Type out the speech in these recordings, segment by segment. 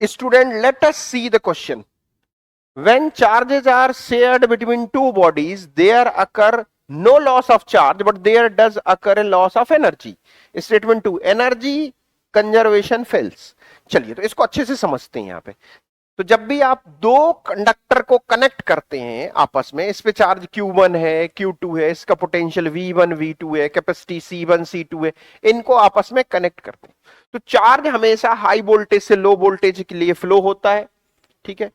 Student, let us see the question. When charges are shared between two bodies, there occur no loss of charge, but there does occur a loss of energy. Statement 2, energy conservation fails. चलिए तो इसको अच्छे से समझते हैं यहां पे। तो जब भी आप दो कंडक्टर को कनेक्ट करते हैं आपस में, इस पे चार्ज Q1 है, Q2 है, इसका पोटेंशियल V1 V2 है, कैपेसिटी C1 C2 है, इनको आपस में कनेक्ट करते हैं तो चार्ज हमेशा हाई वोल्टेज से लो वोल्टेज के लिए फ्लो होता है, ठीक है,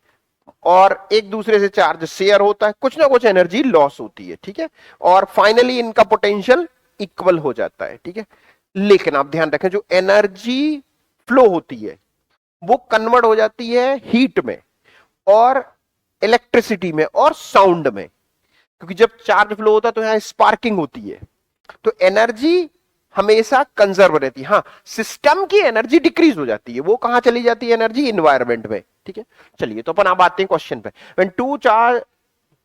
और एक दूसरे से चार्ज शेयर होता है, कुछ ना कुछ एनर्जी लॉस होती है, ठीक है, और फाइनली इनका पोटेंशियल इक्वल हो जाता है, ठीक है। लेकिन आप ध्यान रखें, जो एनर्जी फ्लो होती है वो कन्वर्ट हो जाती है हीट में और इलेक्ट्रिसिटी में और साउंड में, क्योंकि जब चार्ज फ्लो होता है तो यहां स्पार्किंग होती है, तो एनर्जी हमेशा कंजर्व रहती है। हाँ, सिस्टम की एनर्जी डिक्रीज हो जाती है, वो कहां चली जाती है एनर्जी? इन्वायरमेंट में, ठीक है। चलिए तो अपन अब आते हैं क्वेश्चन पे।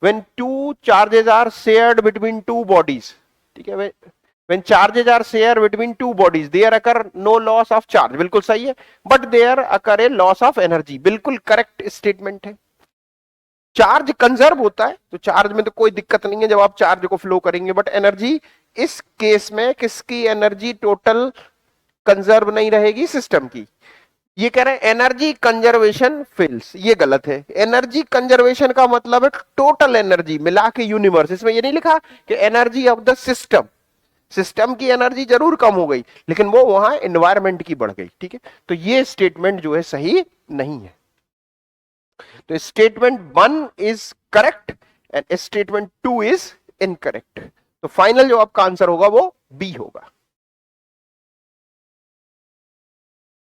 when two charges are shared between two bodies, ठीक है, when charges are shared between two bodies there occur no loss of charge, बिल्कुल सही है, but there occur a loss of energy, बिल्कुल करेक्ट स्टेटमेंट है। Charge conserve होता है तो चार्ज में तो कोई दिक्कत नहीं है जब आप चार्ज को फ्लो करेंगे, बट एनर्जी इस केस में किसकी एनर्जी टोटल कंजर्व नहीं रहेगी? सिस्टम की। ये कह रहे हैं एनर्जी कंजर्वेशन फेल्स, ये गलत है। एनर्जी कंजर्वेशन का मतलब है टोटल एनर्जी मिला के यूनिवर्स, इसमें ये नहीं लिखा कि energy of the system. System की एनर्जी जरूर कम हो गई लेकिन वो वहां एनवायरमेंट की बढ़ गई, ठीक है। तो ये स्टेटमेंट जो है सही नहीं है। तो statement 1 is correct and statement 2 is incorrect. तो फाइनल जो आपका आंसर होगा वो बी होगा।